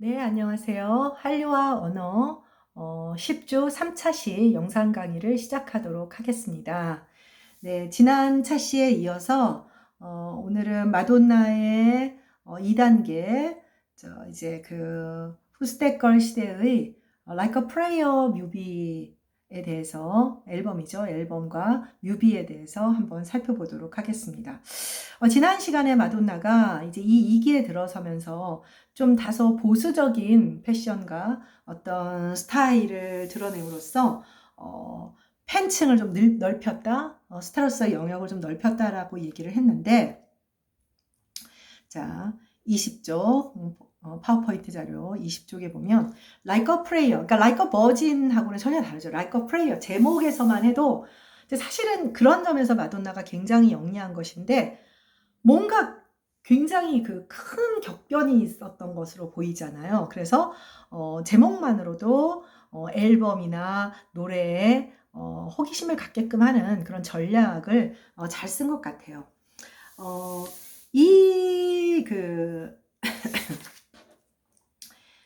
네, 안녕하세요. 한류와 언어 10주 3차 시 영상 강의를 시작하도록 하겠습니다. 네, 지난 차시에 이어서 오늘은 마돈나의 2단계 이제 그 후스테걸 시대의 Like a Prayer 뮤비에 대해서 앨범이죠. 앨범과 뮤비에 대해서 한번 살펴보도록 하겠습니다. 지난 시간에 마돈나가 이제 이 2기에 들어서면서 좀 다소 보수적인 패션과 어떤 스타일을 드러냄으로써 팬층을 좀 넓혔다, 스타로서의 영역을 좀 넓혔다라고 얘기를 했는데, 자, 20쪽, 파워포인트 자료 20쪽에 보면, Like a Prayer, 그러니까 Like a Virgin하고는 전혀 다르죠. Like a Prayer, 제목에서만 해도, 사실은 그런 점에서 마돈나가 굉장히 영리한 것인데, 뭔가 굉장히 그 큰 격변이 있었던 것으로 보이잖아요. 그래서 제목만으로도 앨범이나 노래에 호기심을 갖게끔 하는 그런 전략을 잘 쓴 것 같아요.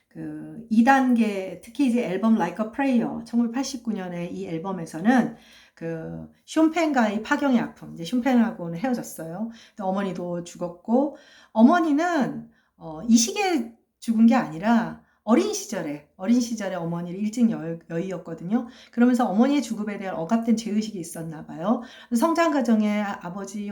그 2단계, 특히 이제 앨범 Like a Prayer, 1989년에 이 앨범에서는 그 쇼팽과의 파경의 아픔, 이제 쇼팽하고는 헤어졌어요. 어머니도 죽었고, 어머니는 이 시기에 죽은 게 아니라 어린 시절에 어머니를 일찍 여의었거든요. 그러면서 어머니의 죽음에 대한 억압된 죄의식이 있었나 봐요. 성장 과정에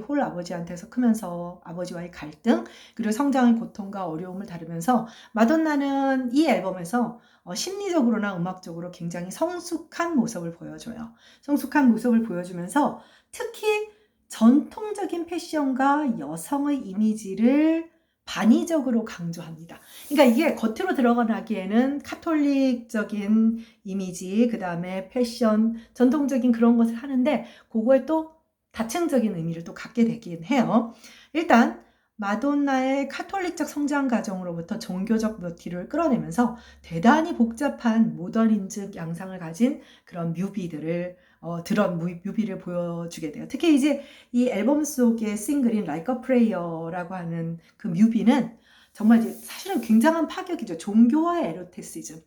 홀아버지한테서 크면서 아버지와의 갈등, 그리고 성장의 고통과 어려움을 다루면서 마돈나는 이 앨범에서 심리적으로나 음악적으로 굉장히 성숙한 모습을 보여줘요. 성숙한 모습을 보여주면서 특히 전통적인 패션과 여성의 이미지를 반의적으로 강조합니다. 그러니까 이게 겉으로 드러나기에는 카톨릭적인 이미지, 그 다음에 패션, 전통적인 그런 것을 하는데 그거에 또 다층적인 의미를 또 갖게 되긴 해요. 일단 마돈나의 카톨릭적 성장 과정으로부터 종교적 모티브를 끌어내면서 대단히 복잡한 모더니즘 양상을 가진 그런 뮤비들을 뮤비를 보여주게 돼요. 특히 이제 이 앨범 속의 싱글인 Like a Prayer라고 하는 그 뮤비는 정말 이제 사실은 굉장한 파격이죠. 종교와 에로티시즘.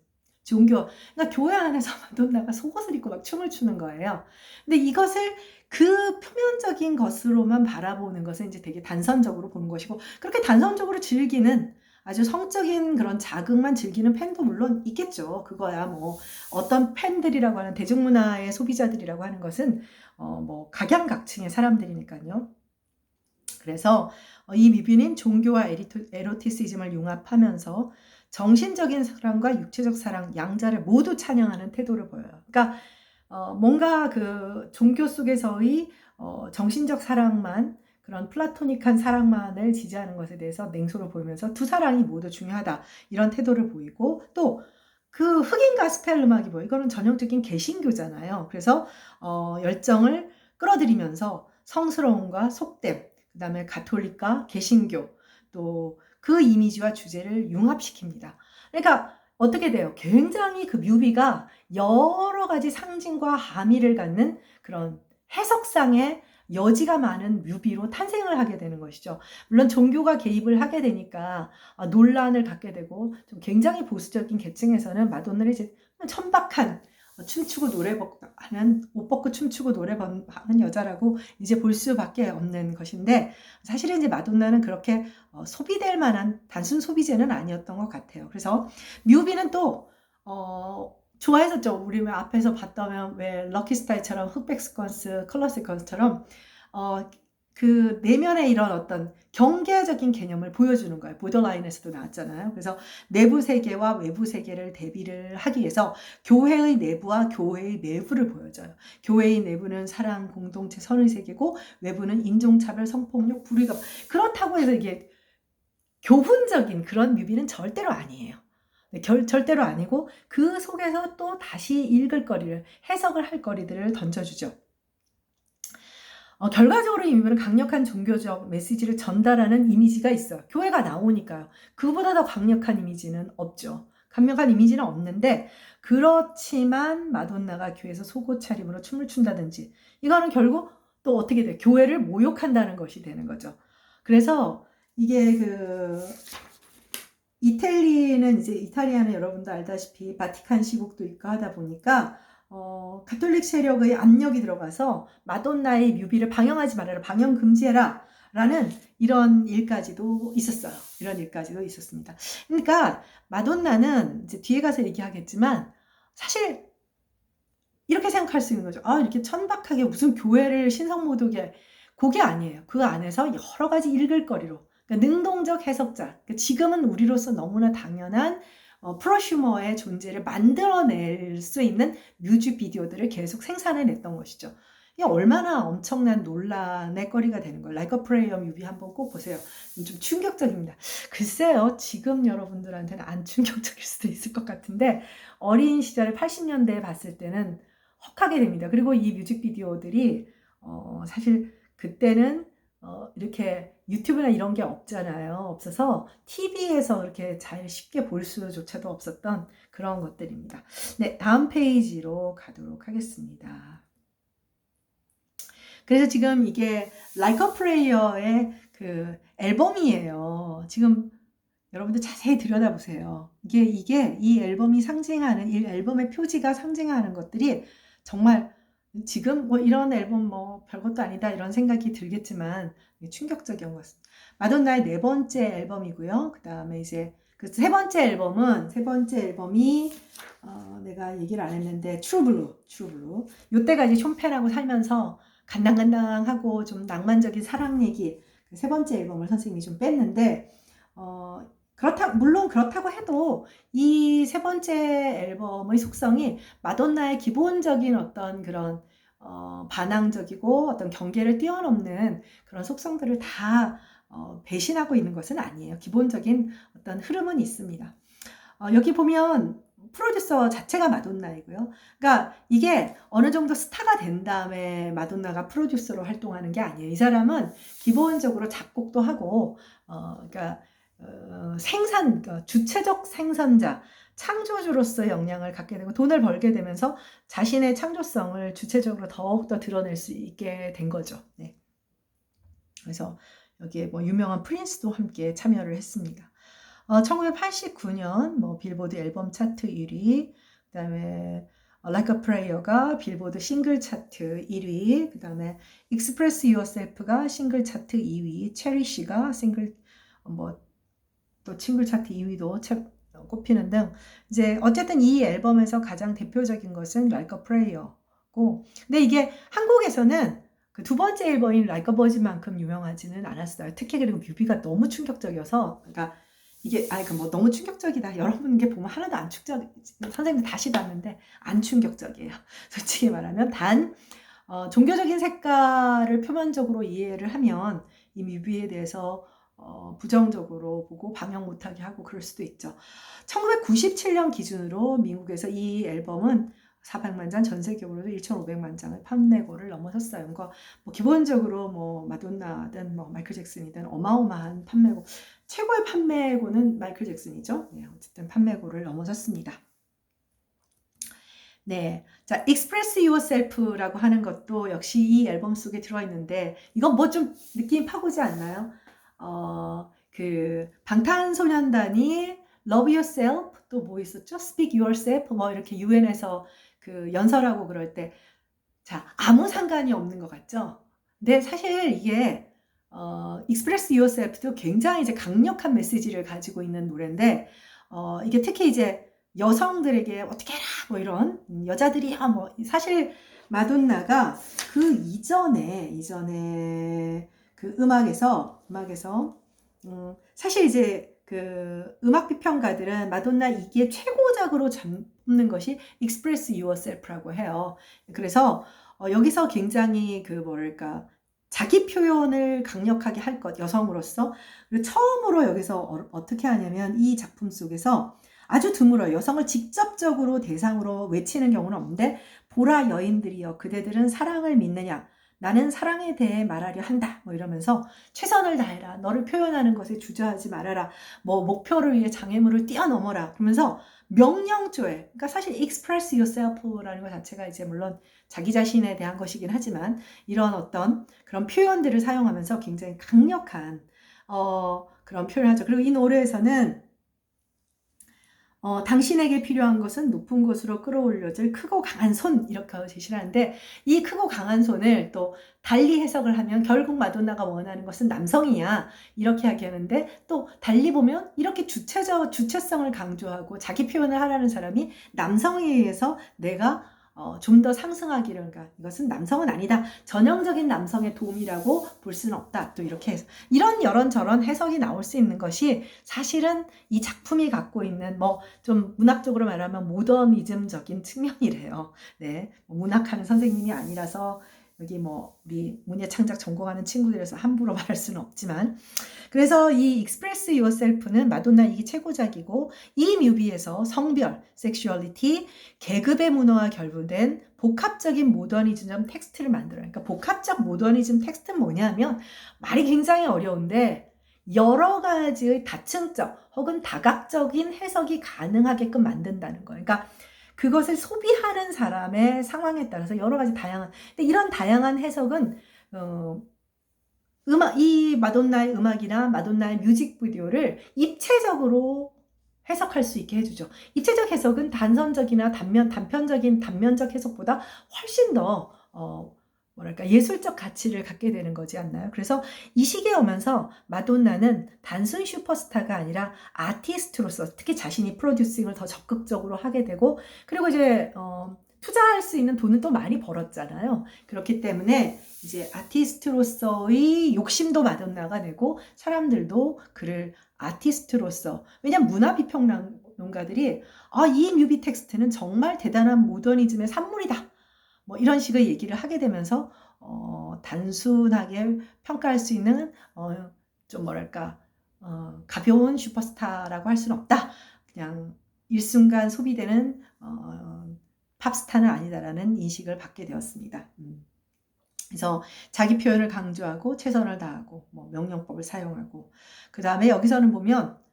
그러니까 교회 안에서 마돈나가 속옷을 입고 막 춤을 추는 거예요. 근데 이것을 그 표면적인 것으로만 바라보는 것은 이제 되게 단선적으로 보는 것이고, 그렇게 단선적으로 즐기는 아주 성적인 그런 자극만 즐기는 팬도 물론 있겠죠. 그거야 뭐 어떤 팬들이라고 하는 대중문화의 소비자들이라고 하는 것은 뭐 각양각층의 사람들이니까요. 그래서 이 뮤비는 종교와 에로티시즘을 융합하면서 정신적인 사랑과 육체적 사랑 양자를 모두 찬양하는 태도를 보여요. 그러니까 뭔가 그 종교 속에서의 정신적 사랑만, 그런 플라토닉한 사랑만을 지지하는 것에 대해서 냉소를 보이면서 두 사랑이 모두 중요하다, 이런 태도를 보이고, 또 그 흑인 가스펠 음악이 이거는 전형적인 개신교잖아요. 그래서 열정을 끌어들이면서 성스러움과 속됨, 그 다음에 가톨릭과 개신교, 또 그 이미지와 주제를 융합시킵니다. 그러니까 어떻게 돼요? 굉장히 그 뮤비가 여러 가지 상징과 함의를 갖는 그런 해석상의 여지가 많은 뮤비로 탄생을 하게 되는 것이죠. 물론 종교가 개입을 하게 되니까 논란을 갖게 되고, 좀 굉장히 보수적인 계층에서는 마돈나를 이제 천박한 춤추고 노래하는, 옷 벗고 춤추고 노래하는 여자라고 이제 볼 수밖에 없는 것인데, 사실은 이제 마돈나는 그렇게 소비될 만한 단순 소비재는 아니었던 것 같아요. 그래서 뮤비는 또 좋아했었죠. 우리 왜 앞에서 봤다면 왜 럭키스타일처럼, 흑백 스퀀스, 컬러 스퀀스처럼 그 내면의 이런 어떤 경계적인 개념을 보여주는 거예요. 보더라인에서도 나왔잖아요. 그래서 내부 세계와 외부 세계를 대비를 하기 위해서 교회의 내부와 교회의 내부를 보여줘요. 교회의 내부는 사랑, 공동체, 선의 세계고, 외부는 인종차별, 성폭력, 불의가, 그렇다고 해서 이게 교훈적인 그런 뮤비는 절대로 아니에요. 절대로 아니고, 그 속에서 또 다시 읽을 거리를, 해석을 할 거리들을 던져주죠. 결과적으로 이 뮤비는 강력한 종교적 메시지를 전달하는 이미지가 있어요. 교회가 나오니까요. 그보다 더 강력한 이미지는 없죠. 강력한 이미지는 없는데, 그렇지만 마돈나가 교회에서 속옷 차림으로 춤을 춘다든지, 이거는 결국 또 어떻게 돼요? 교회를 모욕한다는 것이 되는 거죠. 그래서 이게 이탈리는 여기는 이제 이탈리아는 여러분도 알다시피 바티칸 시국도 있고 하다 보니까 가톨릭 세력의 압력이 들어가서 마돈나의 뮤비를 방영하지 말아라, 방영 금지해라 라는 이런 일까지도 있었어요. 이런 일까지도 있었습니다. 그러니까 마돈나는 이제 뒤에 가서 얘기하겠지만 사실 이렇게 생각할 수 있는 거죠. 아, 이렇게 천박하게 무슨 교회를 신성모독에, 그게 아니에요. 그 안에서 여러 가지 읽을거리로, 그러니까 능동적 해석자, 그러니까 지금은 우리로서 너무나 당연한 프로슈머의 존재를 만들어낼 수 있는 뮤직비디오들을 계속 생산해냈던 것이죠. 이게 얼마나 엄청난 논란의 거리가 되는 거예요. Like a Prayer 뮤비 한번 꼭 보세요. 좀 충격적입니다. 글쎄요, 지금 여러분들한테는 안 충격적일 수도 있을 것 같은데 어린 시절에 80년대에 봤을 때는 혹하게 됩니다. 그리고 이 뮤직비디오들이 사실 그때는 이렇게 유튜브나 이런 게 없잖아요. 없어서 TV에서 이렇게 잘 쉽게 볼 수조차도 없었던 그런 것들입니다. 네, 다음 페이지로 가도록 하겠습니다. 그래서 지금 이게 Like a Prayer의 그 앨범이에요. 지금 여러분들 자세히 들여다보세요. 이게 이 앨범이 상징하는, 이 앨범의 표지가 상징하는 것들이 정말 지금 뭐 이런 앨범 뭐 별것도 아니다 이런 생각이 들겠지만 충격적인 것 같습니다. 마돈나의 네 번째 앨범이고요. 그 다음에 이제 그 세 번째 앨범이 내가 얘기를 안 했는데 트루블루. 요때가 이제 쇼펜하고 살면서 간당간당하고 좀 낭만적인 사랑 얘기, 그 세 번째 앨범을 선생님이 좀 뺐는데 물론 그렇다고 해도 이 세 번째 앨범의 속성이 마돈나의 기본적인 어떤 그런 반항적이고 어떤 경계를 뛰어넘는 그런 속성들을 다 배신하고 있는 것은 아니에요. 기본적인 어떤 흐름은 있습니다. 여기 보면 프로듀서 자체가 마돈나이고요. 그러니까 이게 어느 정도 스타가 된 다음에 마돈나가 프로듀서로 활동하는 게 아니에요. 이 사람은 기본적으로 작곡도 하고 그러니까 그러니까 주체적 생산자, 창조주로서의 역량을 갖게 되고 돈을 벌게 되면서 자신의 창조성을 주체적으로 더욱더 드러낼 수 있게 된 거죠. 네. 그래서 여기에 뭐 유명한 프린스도 함께 참여를 했습니다. 1989년 뭐 빌보드 앨범 차트 1위, 그 다음에 Like a Prayer가 빌보드 싱글 차트 1위, 그 다음에 Express Yourself가 싱글 차트 2위, Cherish가 싱글 또 싱글 차트 2위도 꼽히는 등 이제 어쨌든 이 앨범에서 가장 대표적인 것은 Like a Prayer고, 근데 이게 한국에서는 그 두 번째 앨범인 Like a Bird만큼 유명하지는 않았어요. 특히 그리고 뮤비가 너무 충격적이어서, 그러니까 이게 뭐 너무 충격적이다. 여러분 이게 보면 하나도 안 선생님들 다시 봤는데 안 충격적이에요. 솔직히 말하면 단 종교적인 색깔을 표면적으로 이해를 하면 이 뮤비에 대해서 부정적으로 보고 방영 못하게 하고 그럴 수도 있죠. 1997년 기준으로 미국에서 이 앨범은 400만 장, 전 세계적으로도 1,500만 장의 판매고를 넘어섰어요. 그러니까 뭐 기본적으로 뭐 마돈나든 뭐 마이클 잭슨이든 어마어마한 판매고, 최고의 판매고는 마이클 잭슨이죠. 네, 어쨌든 판매고를 넘어섰습니다. 네, 자, Express Yourself라고 하는 것도 역시 이 앨범 속에 들어있는데 이건 뭐 좀 느낌 파고지 않나요? 그 방탄소년단이 Love Yourself, 또 뭐 있었죠? Speak Yourself, 뭐 이렇게 UN에서 그 연설하고 그럴 때, 자, 아무 상관이 없는 것 같죠? 근데 사실 이게 Express Yourself도 굉장히 이제 강력한 메시지를 가지고 있는 노래인데 이게 특히 이제 여성들에게 어떻게 해라 뭐 이런, 여자들이야 뭐, 사실 마돈나가 그 이전에 그 음악에서 사실 이제 그 음악 비평가들은 마돈나 이게 최고작으로 잡는 것이 Express Yourself라고 해요. 그래서 여기서 굉장히 그 뭐랄까 자기 표현을 강력하게 할 것, 여성으로서. 그리고 처음으로 여기서 어떻게 하냐면 이 작품 속에서 아주 드물어요. 여성을 직접적으로 대상으로 외치는 경우는 없는데, 보라 여인들이여 그대들은 사랑을 믿느냐, 나는 사랑에 대해 말하려 한다 뭐 이러면서 최선을 다해라, 너를 표현하는 것에 주저하지 말아라, 뭐 목표를 위해 장애물을 뛰어넘어라, 그러면서 명령조에, 그러니까 사실 express yourself라는 것 자체가 이제 물론 자기 자신에 대한 것이긴 하지만 이런 어떤 그런 표현들을 사용하면서 굉장히 강력한 그런 표현을 하죠. 그리고 이 노래에서는 당신에게 필요한 것은 높은 곳으로 끌어올려질 크고 강한 손, 이렇게 제시를 하는데, 이 크고 강한 손을 또 달리 해석을 하면 결국 마돈나가 원하는 것은 남성이야, 이렇게 하게 하는데, 또 달리 보면 이렇게 주체성을 강조하고 자기 표현을 하라는 사람이 남성에 의해서 내가 좀 더 상승하기를, 그러니까 이것은 남성은 아니다, 전형적인 남성의 도움이라고 볼 수는 없다, 또 이렇게 해서 이런저런 해석이 나올 수 있는 것이 사실은 이 작품이 갖고 있는 좀 문학적으로 말하면 모더니즘적인 측면이래요. 네, 문학하는 선생님이 아니라서 여기 우리 문예창작 전공하는 친구들에서 함부로 말할 수는 없지만, 그래서 이 Express Yourself는 마돈나 이게 최고작이고, 이 뮤비에서 성별, 섹슈얼리티, 계급의 문화와 결부된 복합적인 모더니즘 텍스트를 만들어요. 그러니까 복합적 모더니즘 텍스트는 뭐냐면, 말이 굉장히 어려운데 여러 가지의 다층적 혹은 다각적인 해석이 가능하게끔 만든다는 거예요. 그러니까 그것을 소비하는 사람의 상황에 따라서 여러 가지 다양한, 근데 이런 다양한 해석은 이 마돈나의 음악이나 마돈나의 뮤직비디오를 입체적으로 해석할 수 있게 해주죠. 입체적 해석은 단선적이나 단편적 해석보다 훨씬 더 뭐랄까 예술적 가치를 갖게 되는 거지 않나요? 그래서 이 시기에 오면서 마돈나는 단순 슈퍼스타가 아니라 아티스트로서 특히 자신이 프로듀싱을 더 적극적으로 하게 되고, 그리고 이제 투자할 수 있는 돈은 또 많이 벌었잖아요. 그렇기 때문에 이제 아티스트로서의 욕심도 마돈나가 내고, 사람들도 그를 아티스트로서, 왜냐면 문화비평론가들이 이 뮤비 텍스트는 정말 대단한 모더니즘의 산물이다, 이런 식의 얘기를 하게 되면서 단순하게 평가할 수 있는 좀 뭐랄까 가벼운 슈퍼스타라고 할 수는 없다, 그냥 일순간 소비되는 팝스타는 아니다라는 인식을 받게 되었습니다. 그래서 자기 표현을 강조하고 최선을 다하고 명령법을 사용하고, 그 다음에 여기서는 보면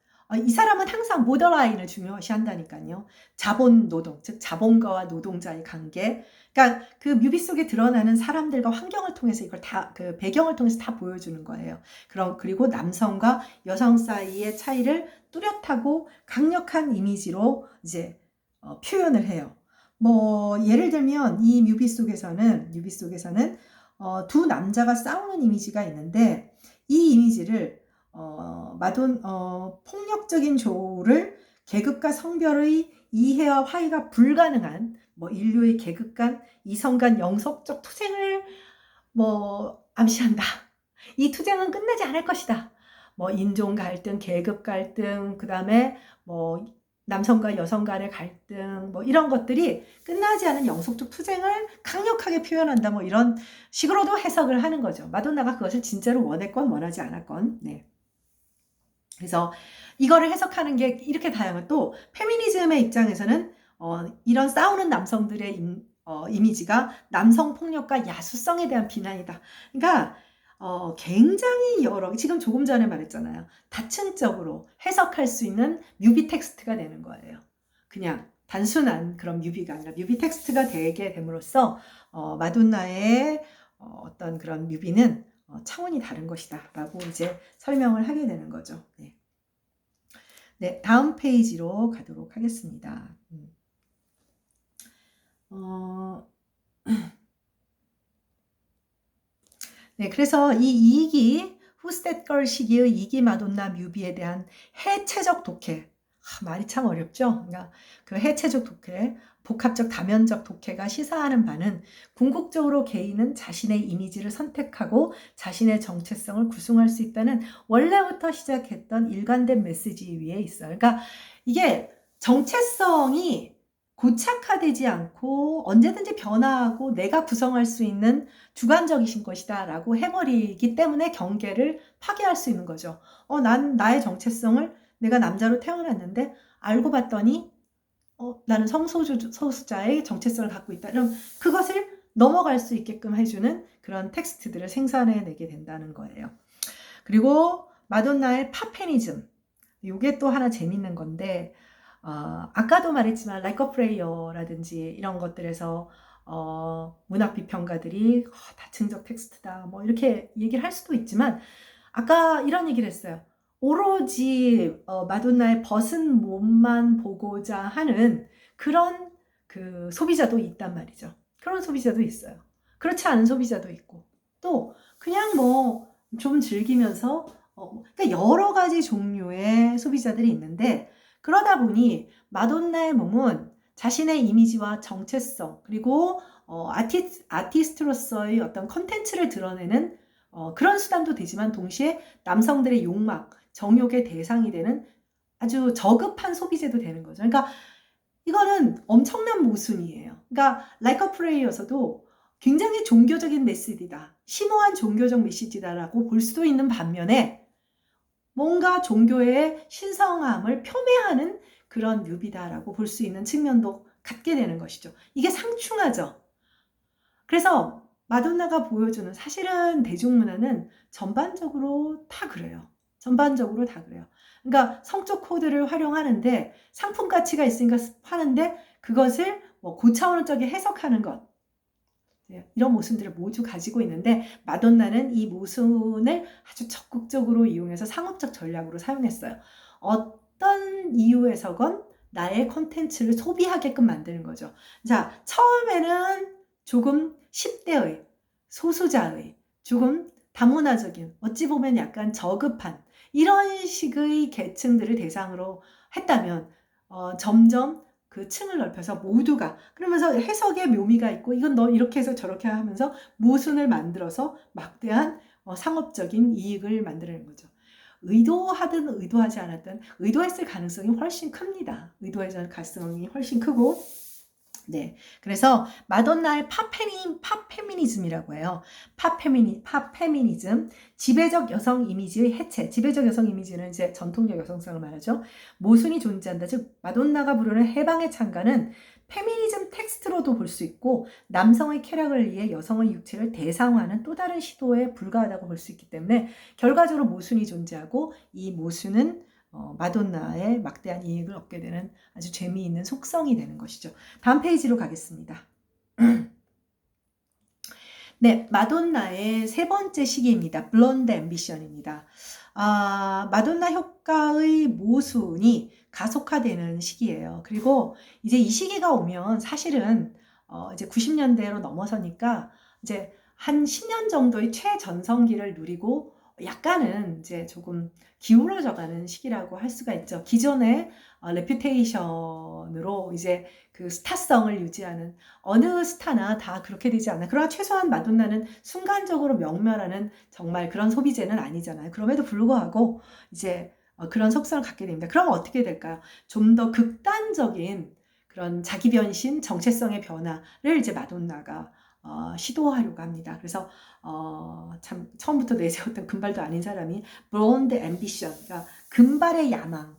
이 사람은 항상 보더라인을 중요시한다니까요. 자본 노동, 즉 자본가와 노동자의 관계, 그러니까 그 뮤비 속에 드러나는 사람들과 환경을 통해서 이걸 다, 그 배경을 통해서 다 보여주는 거예요. 그리고 남성과 여성 사이의 차이를 뚜렷하고 강력한 이미지로 이제 표현을 해요. 예를 들면 이 뮤비 속에서는 두 남자가 싸우는 이미지가 있는데, 이 이미지를 폭력적인 조우를 계급과 성별의 이해와 화해가 불가능한 인류의 계급 간, 이성 간 영속적 투쟁을 암시한다. 이 투쟁은 끝나지 않을 것이다. 인종 갈등, 계급 갈등, 그 다음에 남성과 여성 간의 갈등, 이런 것들이 끝나지 않은 영속적 투쟁을 강력하게 표현한다, 이런 식으로도 해석을 하는 거죠. 마돈나가 그것을 진짜로 원했건 원하지 않았건. 네. 그래서 이거를 해석하는 게 이렇게 다양한, 또 페미니즘의 입장에서는 이런 싸우는 남성들의 이미지가 남성 폭력과 야수성에 대한 비난이다. 그러니까 굉장히 지금 조금 전에 말했잖아요. 다층적으로 해석할 수 있는 뮤비 텍스트가 되는 거예요. 그냥 단순한 그런 뮤비가 아니라 뮤비 텍스트가 되게 됨으로써 마돈나의 어떤 그런 뮤비는 차원이 다른 것이다 라고 이제 설명을 하게 되는 거죠. 네. 네, 다음 페이지로 가도록 하겠습니다. 네, 그래서 이 2기 Who's That Girl 시기의 2기 마돈나 뮤비에 대한 해체적 독해, 말이 참 어렵죠. 그러니까 그 해체적 독해, 복합적 다면적 독해가 시사하는 바는 궁극적으로 개인은 자신의 이미지를 선택하고 자신의 정체성을 구성할 수 있다는 원래부터 시작했던 일관된 메시지 위에 있어요. 그러니까 이게 정체성이 고착화되지 않고 언제든지 변화하고 내가 구성할 수 있는 주관적이신 것이다 라고 해버리기 때문에 경계를 파괴할 수 있는 거죠. 난 나의 정체성을, 내가 남자로 태어났는데 알고 봤더니 나는 성소수자의 정체성을 갖고 있다, 그럼 그것을 넘어갈 수 있게끔 해주는 그런 텍스트들을 생산해내게 된다는 거예요. 그리고 마돈나의 파페니즘, 이게 또 하나 재밌는 건데, 아까도 말했지만 Like a Prayer라든지 이런 것들에서 문학 비평가들이 다층적 텍스트다 이렇게 얘기를 할 수도 있지만, 아까 이런 얘기를 했어요. 오로지 마돈나의 벗은 몸만 보고자 하는 그런 그 소비자도 있단 말이죠. 그런 소비자도 있어요. 그렇지 않은 소비자도 있고, 또 그냥 뭐 좀 즐기면서 그러니까 여러 가지 종류의 소비자들이 있는데, 그러다 보니 마돈나의 몸은 자신의 이미지와 정체성, 그리고 아티스트로서의 어떤 컨텐츠를 드러내는 그런 수단도 되지만, 동시에 남성들의 욕망, 정욕의 대상이 되는 아주 저급한 소비재도 되는 거죠. 그러니까 이거는 엄청난 모순이에요. 그러니까 Like a Prayer에서도 굉장히 종교적인 메시지다, 심오한 종교적 메시지다라고 볼 수도 있는 반면에, 뭔가 종교의 신성함을 폄훼하는 그런 뮤비다라고 볼 수 있는 측면도 갖게 되는 것이죠. 이게 상충하죠. 그래서 마돈나가 보여주는, 사실은 대중문화는 전반적으로 다 그래요. 전반적으로 다 그래요. 그러니까 성적 코드를 활용하는데, 상품 가치가 있으니까 하는데, 그것을 뭐 고차원적인 해석하는 것, 이런 모순들을 모두 가지고 있는데, 마돈나는 이 모순을 아주 적극적으로 이용해서 상업적 전략으로 사용했어요. 어떤 이유에서건 나의 콘텐츠를 소비하게끔 만드는 거죠. 자, 처음에는 조금 10대의 소수자의, 조금 다문화적인, 어찌 보면 약간 저급한 이런 식의 계층들을 대상으로 했다면, 점점 그 층을 넓혀서 모두가, 그러면서 해석의 묘미가 있고, 이건 너 이렇게 해서 저렇게 하면서 모순을 만들어서 막대한 상업적인 이익을 만드는 거죠. 의도하든 의도하지 않았든 의도했을 가능성이 훨씬 큽니다. 의도했을 가능성이 훨씬 크고, 네, 그래서 마돈나의 팝페미니즘이라고 해요. 팝페미니즘, 지배적 여성 이미지의 해체. 지배적 여성 이미지는 이제 전통적 여성성을 말하죠. 모순이 존재한다. 즉 마돈나가 부르는 해방의 찬가는 페미니즘 텍스트로도 볼 수 있고, 남성의 쾌락을 위해 여성의 육체를 대상화하는 또 다른 시도에 불과하다고 볼 수 있기 때문에, 결과적으로 모순이 존재하고, 이 모순은 마돈나의 막대한 이익을 얻게 되는 아주 재미있는 속성이 되는 것이죠. 다음 페이지로 가겠습니다. 네, 마돈나의 세 번째 시기입니다. 블론드 앰비션입니다. 마돈나 효과의 모순이 가속화되는 시기예요. 그리고 이제 이 시기가 오면 사실은 이제 90년대로 넘어서니까 이제 한 10년 정도의 최전성기를 누리고, 약간은 이제 조금 기울어져가는 시기라고 할 수가 있죠. 기존의 레퓨테이션으로 이제 그 스타성을 유지하는, 어느 스타나 다 그렇게 되지 않아요. 그러나 최소한 마돈나는 순간적으로 명멸하는 정말 그런 소비재는 아니잖아요. 그럼에도 불구하고 이제 그런 속성을 갖게 됩니다. 그럼 어떻게 될까요? 좀 더 극단적인 그런 자기 변신, 정체성의 변화를 이제 마돈나가 시도하려고 합니다. 그래서 참 처음부터 내세웠던 금발도 아닌 사람이 블론드 앰비션, 그러니까 금발의 야망,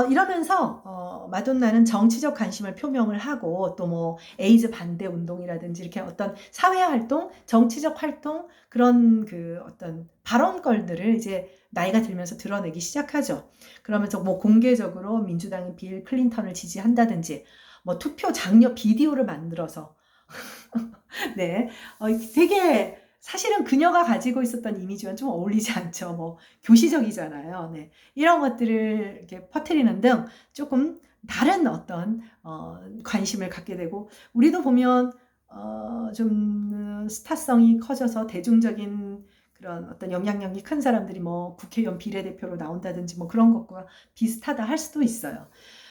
이러면서 마돈나는 정치적 관심을 표명을 하고, 또 뭐 에이즈 반대 운동이라든지 이렇게 어떤 사회 활동, 정치적 활동, 그런 그 어떤 발언걸들을 이제 나이가 들면서 드러내기 시작하죠. 그러면서 뭐 공개적으로 민주당의 빌 클린턴을 지지한다든지, 뭐 투표 장려 비디오를 만들어서 네, 되게 사실은 그녀가 가지고 있었던 이미지와는 좀 어울리지 않죠. 뭐 교시적이잖아요. 네, 이런 것들을 이렇게 퍼뜨리는 등 조금 다른 어떤 관심을 갖게 되고, 우리도 보면 좀 스타성이 커져서 대중적인 그런 어떤 영향력이 큰 사람들이 뭐 국회의원 비례대표로 나온다든지 뭐 그런 것과 비슷하다 할 수도 있어요.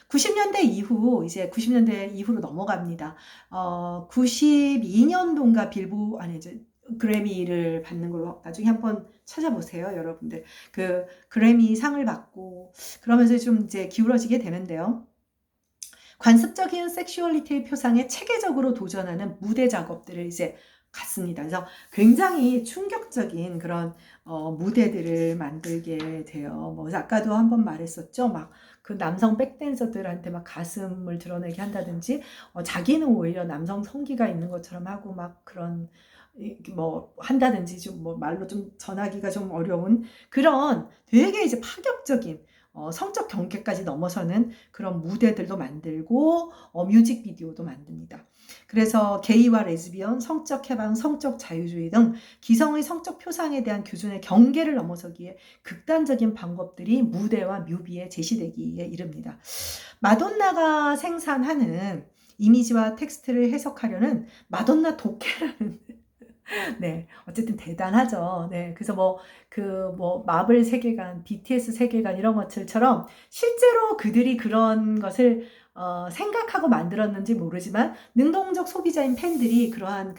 90년대 이후, 이제 90년대 이후로 넘어갑니다. 92년도인가 이제 그래미를 받는 걸로 나중에 한번 찾아보세요, 여러분들. 그 그래미 상을 받고, 그러면서 좀 이제 기울어지게 되는데요. 관습적인 섹슈얼리티의 표상에 체계적으로 도전하는 무대 작업들을 이제 갔습니다. 그래서 굉장히 충격적인 그런 무대들을 만들게 돼요. 뭐 아까도 한번 말했었죠. 막 그 남성 백댄서들한테 막 가슴을 드러내게 한다든지, 자기는 오히려 남성 성기가 있는 것처럼 하고 막 그런 뭐 한다든지, 좀 뭐 말로 좀 전하기가 좀 어려운 그런 되게 이제 파격적인 성적 경계까지 넘어서는 그런 무대들도 만들고 뮤직비디오도 만듭니다. 그래서 게이와 레즈비언, 성적 해방, 성적 자유주의 등 기성의 성적 표상에 대한 기준의 경계를 넘어서기에 극단적인 방법들이 무대와 뮤비에 제시되기에 이릅니다. 마돈나가 생산하는 이미지와 텍스트를 해석하려는 마돈나 독해라는 네, 어쨌든 대단하죠. 네, 그래서 마블 세계관, BTS 세계관 이런 것들처럼 실제로 그들이 그런 것을 생각하고 만들었는지 모르지만 능동적 소비자인 팬들이 그러한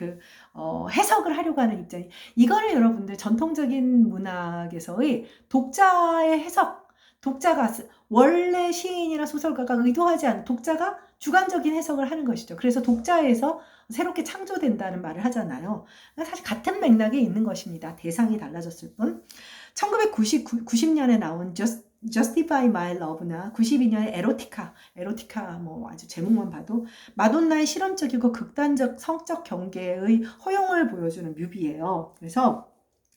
해석을 하려고 하는 입장이, 이거를 여러분들 전통적인 문학에서의 독자의 해석, 독자가 원래 시인이나 소설가가 의도하지 않은 독자가 주관적인 해석을 하는 것이죠. 그래서 독자에서 새롭게 창조된다는 말을 하잖아요. 사실 같은 맥락에 있는 것입니다. 대상이 달라졌을 뿐. 1990년에 나온 Justify My Love나 92년에 에로티카 아주 제목만 봐도 마돈나의 실험적이고 극단적 성적 경계의 허용을 보여주는 뮤비예요. 그래서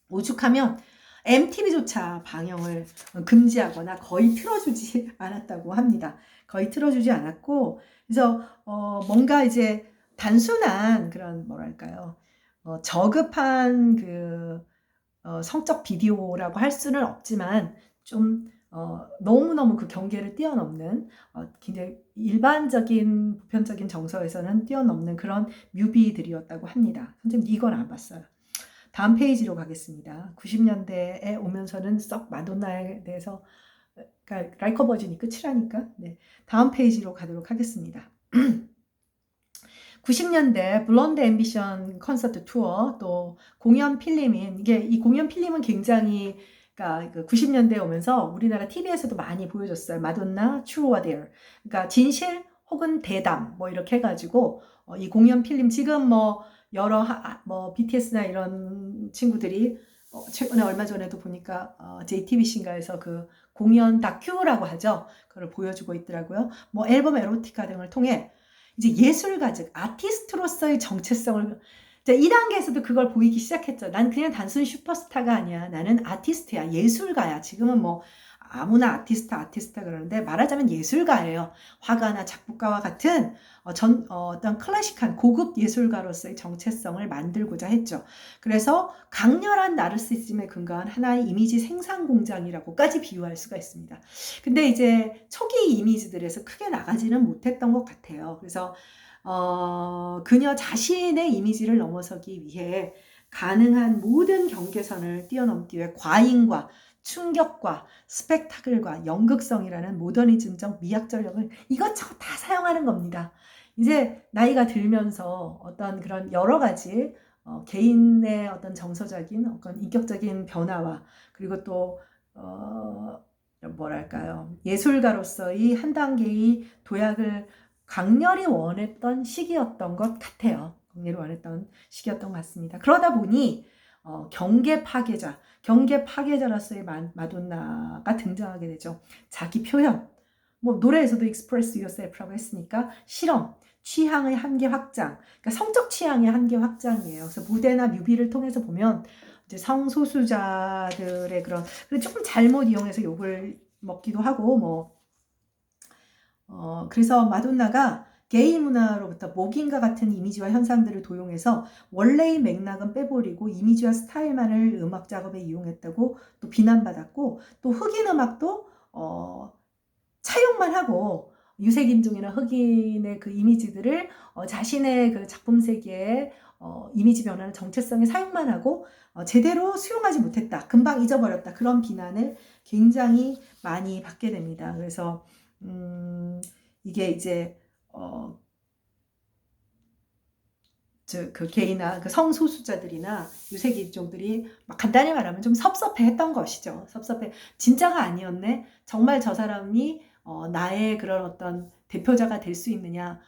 오죽하면 MTV조차 방영을 금지하거나 거의 틀어주지 않았다고 합니다. 거의 틀어주지 않았고, 그래서 뭔가 이제 단순한 그런 뭐랄까요, 저급한 성적 비디오라고 할 수는 없지만 좀 너무너무 그 경계를 뛰어넘는 굉장히 일반적인 보편적인 정서에서는 뛰어넘는 그런 뮤비들이었다고 합니다. 선생님 이건 안 봤어요. 다음 페이지로 가겠습니다. 90년대에 오면서는 썩 마돈나에 대해서 그러니까 라이커 버전이 끝이라니까. 네. 다음 페이지로 가도록 하겠습니다. 90년대 블론드 앰비션 콘서트 투어, 또 공연 필름인, 이 공연 필름은 굉장히, 그러니까 90년대에 오면서 우리나라 TV에서도 많이 보여줬어요. 마돈나, True or Dare. 그러니까 진실 혹은 대담, 이렇게 해가지고, 이 공연 필름, 지금 여러, BTS나 이런 친구들이, 최근에 얼마 전에도 보니까, JTBC인가에서 그 공연 다큐라고 하죠. 그걸 보여주고 있더라고요. 앨범 에로티카 등을 통해 이제 예술가, 즉 아티스트로서의 정체성을, 이제 2단계에서도 그걸 보이기 시작했죠. 난 그냥 단순 슈퍼스타가 아니야. 나는 아티스트야. 예술가야. 지금은 아무나 아티스트 그러는데 말하자면 예술가예요. 화가나 작곡가와 같은 어떤 클래식한 고급 예술가로서의 정체성을 만들고자 했죠. 그래서 강렬한 나르시즘에 근거한 하나의 이미지 생산 공장이라고까지 비유할 수가 있습니다. 근데 이제 초기 이미지들에서 크게 나가지는 못했던 것 같아요. 그래서 그녀 자신의 이미지를 넘어서기 위해 가능한 모든 경계선을 뛰어넘기 위해 과잉과 충격과 스펙타클과 연극성이라는 모더니즘적 미학 전력을 이것저것 다 사용하는 겁니다. 이제 나이가 들면서 어떤 그런 여러 가지 개인의 어떤 정서적인 어떤 인격적인 변화와 그리고 또 뭐랄까요, 예술가로서의 한 단계의 도약을 강렬히 원했던 시기였던 것 같아요. 강렬히 원했던 시기였던 것 같습니다. 그러다 보니 경계 파괴자로서의 마돈나가 등장하게 되죠. 자기 표현, 노래에서도 express yourself라고 했으니까 실험, 취향의 한계 확장, 그러니까 성적 취향의 한계 확장이에요. 그래서 무대나 뮤비를 통해서 보면 이제 성소수자들의 그런 조금 잘못 이용해서 욕을 먹기도 하고 그래서 마돈나가 게이 문화로부터 목인과 같은 이미지와 현상들을 도용해서 원래의 맥락은 빼버리고 이미지와 스타일만을 음악 작업에 이용했다고 또 비난받았고, 또 흑인 음악도 차용만 하고 유색인종이나 흑인의 그 이미지들을 자신의 그 작품 세계에 이미지 변화는 정체성에 사용만 하고 제대로 수용하지 못했다, 금방 잊어버렸다, 그런 비난을 굉장히 많이 받게 됩니다. 그래서 이게 이제 그 게이나 그 성소수자들이나 유색인종들이 간단히 말하면 좀 섭섭해했던 것이죠. 섭섭해. 진짜가 아니었네. 정말 저 사람이 나의 그런 어떤 대표자가 될 수 있느냐.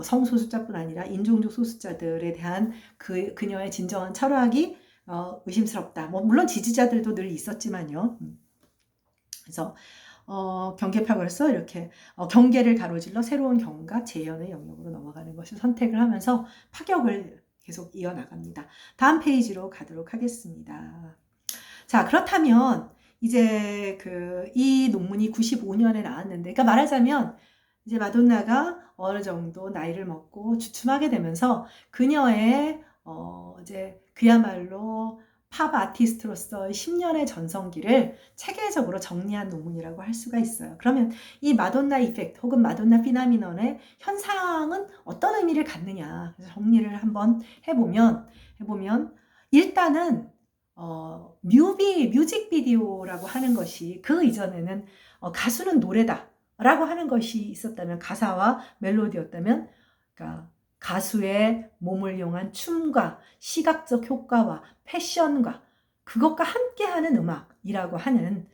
성소수자뿐 아니라 인종적 소수자들에 대한 그녀의 진정한 철학이 의심스럽다. 물론 지지자들도 늘 있었지만요. 그래서 경계 파괴로서 이렇게 경계를 가로질러 새로운 경과 재현의 영역으로 넘어가는 것을 선택을 하면서 파격을 계속 이어나갑니다. 다음 페이지로 가도록 하겠습니다. 자, 그렇다면 이제 이 논문이 95년에 나왔는데, 그러니까 말하자면 이제 마돈나가 어느 정도 나이를 먹고 주춤하게 되면서 그녀의 이제 그야말로 팝 아티스트로서의 10년의 전성기를 체계적으로 정리한 논문이라고 할 수가 있어요. 그러면 이 마돈나 이펙트 혹은 마돈나 피나미넌의 현상은 어떤 의미를 갖느냐, 그래서 정리를 한번 해보면 일단은 뮤직비디오라고 하는 것이 그 이전에는 가수는 노래다 라고 하는 것이 있었다면, 가사와 멜로디였다면, 그러니까 가수의 몸을 이용한 춤과 시각적 효과와 패션과 그것과 함께하는 음악이라고 하는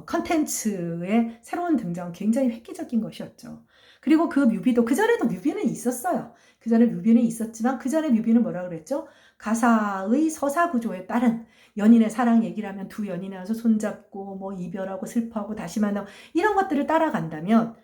컨텐츠의 새로운 등장은 굉장히 획기적인 것이었죠. 그리고 그 뮤비도, 그전에도 뮤비는 있었어요. 그전에 뮤비는 있었지만 그전에 뮤비는 뭐라 그랬죠? 가사의 서사 구조에 따른 연인의 사랑 얘기를 하면 두 연인이 와서 손잡고 뭐 이별하고 슬퍼하고 다시 만나고 이런 것들을 따라간다면,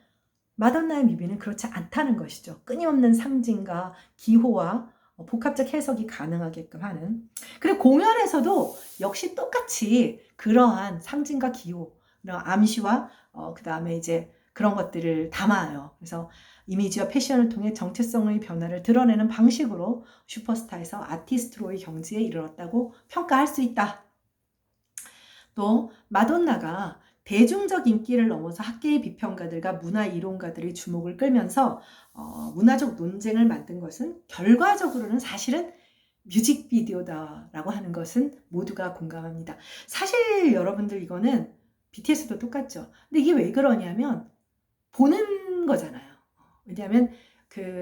마돈나의 뮤비는 그렇지 않다는 것이죠. 끊임없는 상징과 기호와 복합적 해석이 가능하게끔 하는. 그리고 공연에서도 역시 똑같이 그러한 상징과 기호, 암시와 그 다음에 이제 그런 것들을 담아요. 그래서 이미지와 패션을 통해 정체성의 변화를 드러내는 방식으로 슈퍼스타에서 아티스트로의 경지에 이르렀다고 평가할 수 있다. 또 마돈나가 대중적 인기를 넘어서 학계의 비평가들과 문화 이론가들의 주목을 끌면서 문화적 논쟁을 만든 것은 결과적으로는 사실은 뮤직비디오다라고 하는 것은 모두가 공감합니다. 사실 여러분들 이거는 BTS도 똑같죠. 근데 이게 왜 그러냐면 보는 거잖아요. 왜냐하면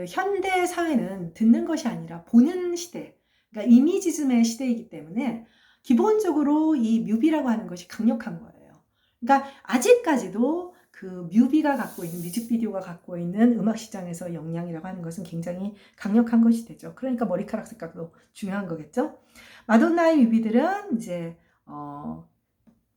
현대 사회는 듣는 것이 아니라 보는 시대, 그러니까 이미지즘의 시대이기 때문에 기본적으로 이 뮤비라고 하는 것이 강력한 거예요. 그러니까 아직까지도 그 뮤비가 갖고 있는, 뮤직비디오가 갖고 있는 음악 시장에서 영향이라고 하는 것은 굉장히 강력한 것이 되죠. 그러니까 머리카락 색깔도 중요한 거겠죠. 마돈나의 뮤비들은 이제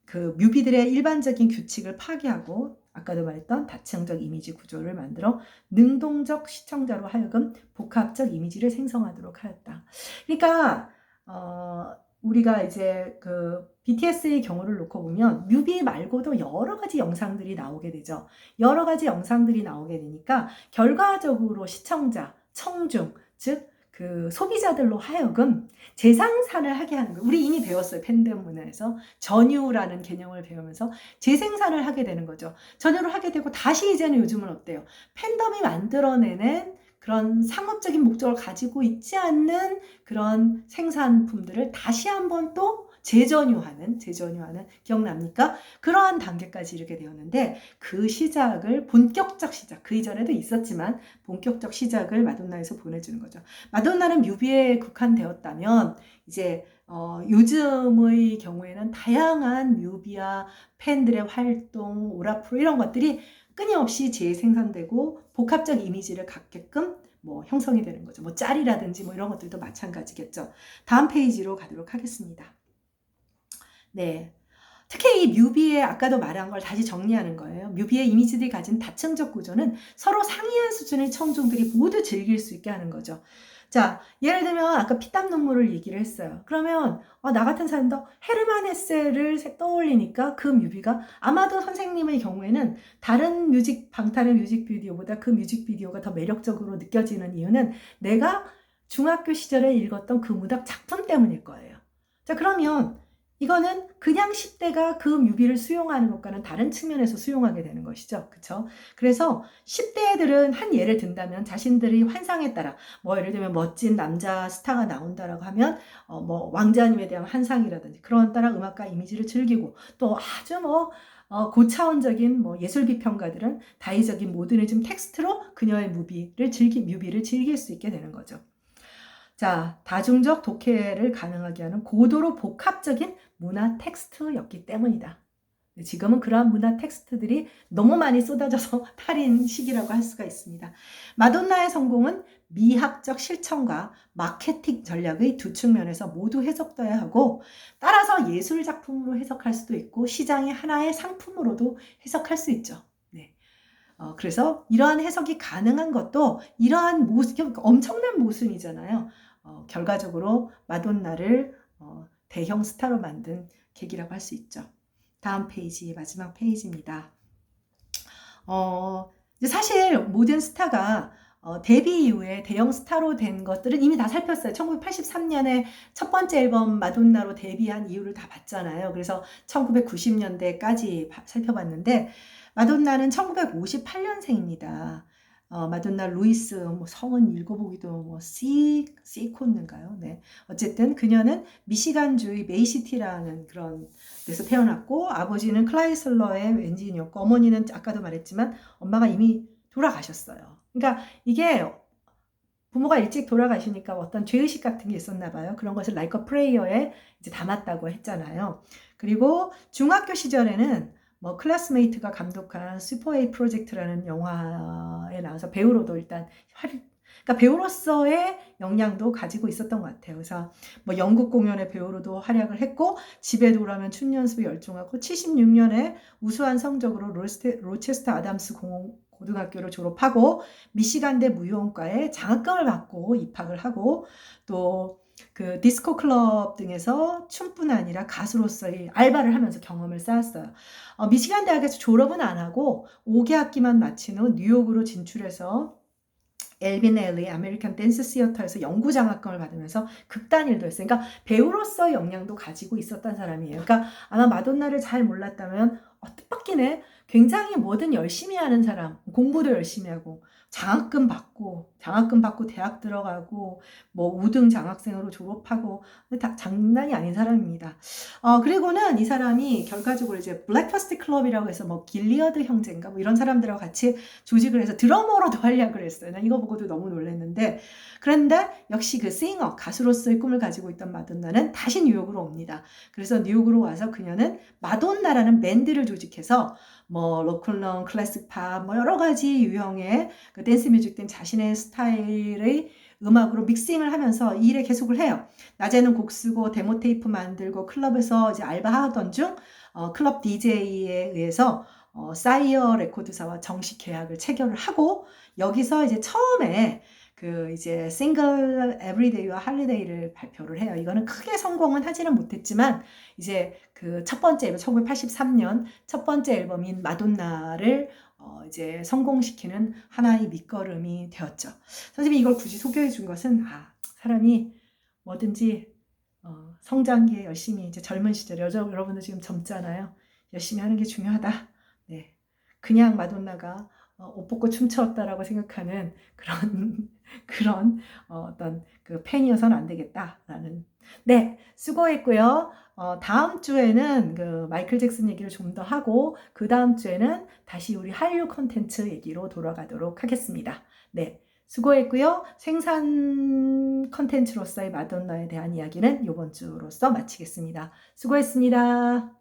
그 뮤비들의 일반적인 규칙을 파괴하고 아까도 말했던 다층적 이미지 구조를 만들어 능동적 시청자로 하여금 복합적 이미지를 생성하도록 하였다. 그러니까 우리가 이제 BTS의 경우를 놓고 보면 뮤비 말고도 여러 가지 영상들이 나오게 되죠. 여러 가지 영상들이 나오게 되니까 결과적으로 시청자, 청중, 즉 소비자들로 하여금 재생산을 하게 하는 거예요. 우리 이미 배웠어요. 팬덤 문화에서 전유라는 개념을 배우면서 재생산을 하게 되는 거죠. 전유를 하게 되고 다시 이제는 요즘은 어때요? 팬덤이 만들어내는 그런 상업적인 목적을 가지고 있지 않는 그런 생산품들을 다시 한번 또 재전유하는 기억납니까? 그러한 단계까지 이르게 되었는데 그 시작을 본격적 시작, 그 이전에도 있었지만 본격적 시작을 마돈나에서 보내주는 거죠. 마돈나는 뮤비에 국한되었다면 이제 요즘의 경우에는 다양한 뮤비와 팬들의 활동, 오라프로 이런 것들이 끊임없이 재생산되고 복합적 이미지를 갖게끔 형성이 되는 거죠. 짤이라든지 이런 것들도 마찬가지겠죠. 다음 페이지로 가도록 하겠습니다. 네. 특히 이 뮤비의 아까도 말한 걸 다시 정리하는 거예요. 뮤비의 이미지들이 가진 다층적 구조는 서로 상이한 수준의 청중들이 모두 즐길 수 있게 하는 거죠. 자, 예를 들면 아까 피땀 눈물을 얘기를 했어요. 그러면 나 같은 사람도 헤르만 헤세를 떠올리니까 그 뮤비가 아마도 선생님의 경우에는 다른 방탄의 뮤직비디오보다 그 뮤직비디오가 더 매력적으로 느껴지는 이유는 내가 중학교 시절에 읽었던 그 문학 작품 때문일 거예요. 자, 그러면 이거는 그냥 10대가 그 뮤비를 수용하는 것과는 다른 측면에서 수용하게 되는 것이죠. 그렇죠? 그래서 10대 애들은 한 예를 든다면 자신들의 환상에 따라 예를 들면 멋진 남자 스타가 나온다라고 하면 왕자님에 대한 환상이라든지 그런 따라 음악과 이미지를 즐기고 또 아주 고차원적인 예술 비평가들은 다의적인 모더니즘 텍스트로 그녀의 뮤비를 즐길 수 있게 되는 거죠. 자, 다중적 독해를 가능하게 하는 고도로 복합적인 문화 텍스트였기 때문이다. 지금은 그러한 문화 텍스트들이 너무 많이 쏟아져서 탈인 시기라고 할 수가 있습니다. 마돈나의 성공은 미학적 실천과 마케팅 전략의 두 측면에서 모두 해석돼야 하고 따라서 예술 작품으로 해석할 수도 있고 시장의 하나의 상품으로도 해석할 수 있죠. 네. 그래서 이러한 해석이 가능한 것도 이러한 엄청난 모순이잖아요. 결과적으로 마돈나를 대형 스타로 만든 계기라고 할 수 있죠. 다음 페이지, 마지막 페이지입니다. 사실 모든 스타가 데뷔 이후에 대형 스타로 된 것들은 이미 다 살폈어요. 1983년에 첫 번째 앨범 마돈나로 데뷔한 이유를 다 봤잖아요. 그래서 1990년대까지 살펴봤는데 마돈나는 1958년생입니다. 마돈나 루이스 뭐 성은 읽어보기도 뭐 시콘인가요? 네. 어쨌든 그녀는 미시간주의 메이시티라는 그런 데서 태어났고 아버지는 클라이슬러의 엔지니어였고 어머니는 아까도 말했지만 엄마가 이미 돌아가셨어요. 그러니까 이게 부모가 일찍 돌아가시니까 어떤 죄의식 같은 게 있었나 봐요. 그런 것을 Like a Prayer에 이제 담았다고 했잖아요. 그리고 중학교 시절에는 뭐 클래스메이트가 감독한 슈퍼에이 프로젝트라는 영화에 나와서 배우로도 일단 그러니까 배우로서의 역량도 가지고 있었던 것 같아요. 그래서 뭐 연극 공연의 배우로도 활약을 했고 집에 돌아오면 춤 연습에 열중하고 76년에 우수한 성적으로 로체스터 아담스 고등학교를 졸업하고 미시간대 무용과에 장학금을 받고 입학을 하고 또 그 디스코 클럽 등에서 춤뿐 아니라 가수로서의 알바를 하면서 경험을 쌓았어요. 미시간 대학에서 졸업은 안 하고 5개학기만 마친 후 뉴욕으로 진출해서 엘빈 엘리 아메리칸 댄스 시어터에서 연구 장학금을 받으면서 극단 일도 했어요. 그러니까 배우로서 역량도 가지고 있었던 사람이에요. 그러니까 아마 마돈나를 잘 몰랐다면 뜻밖이네. 굉장히 뭐든 열심히 하는 사람, 공부도 열심히 하고 장학금 받고 대학 들어가고 뭐 우등 장학생으로 졸업하고 다 장난이 아닌 사람입니다. 그리고는 이 사람이 결과적으로 이제 블랙퍼스트 클럽이라고 해서 뭐 길리어드 형제인가 뭐 이런 사람들하고 같이 조직을 해서 드러머로도 활약을 했어요. 난 이거 보고도 너무 놀랐는데 그런데 역시 그 싱어 가수로서의 꿈을 가지고 있던 마돈나는 다시 뉴욕으로 옵니다. 그래서 뉴욕으로 와서 그녀는 마돈나라는 밴드를 조직해서 뭐 로컬런, 클래식 팝, 뭐 여러 가지 유형의 그 댄스 뮤직 등 자신의 스타일의 음악으로 믹싱을 하면서 이 일에 계속을 해요. 낮에는 곡 쓰고 데모 테이프 만들고 클럽에서 이제 알바하던 중 클럽 DJ에 의해서 사이어 레코드사와 정식 계약을 체결을 하고 여기서 이제 처음에 그 이제 싱글 에브리데이와 할리데이를 발표를 해요. 이거는 크게 성공은 하지는 못했지만 이제 그 첫 번째 앨범 1983년 첫 번째 앨범인 마돈나를 이제 성공시키는 하나의 밑거름이 되었죠. 선생님이 이걸 굳이 소개해 준 것은 사람이 뭐든지 성장기에 열심히 이제 젊은 시절 여러분들 지금 젊잖아요. 열심히 하는 게 중요하다. 네, 그냥 마돈나가 옷 벗고 춤췄다라고 생각하는 그런 그런 어떤 그 팬이어서는 안 되겠다라는. 네, 수고했고요. 다음 주에는 그 마이클 잭슨 얘기를 좀 더 하고 그 다음 주에는 다시 우리 한류 콘텐츠 얘기로 돌아가도록 하겠습니다. 네, 수고했고요. 생산 콘텐츠로서의 마돈나에 대한 이야기는 이번 주로서 마치겠습니다. 수고했습니다.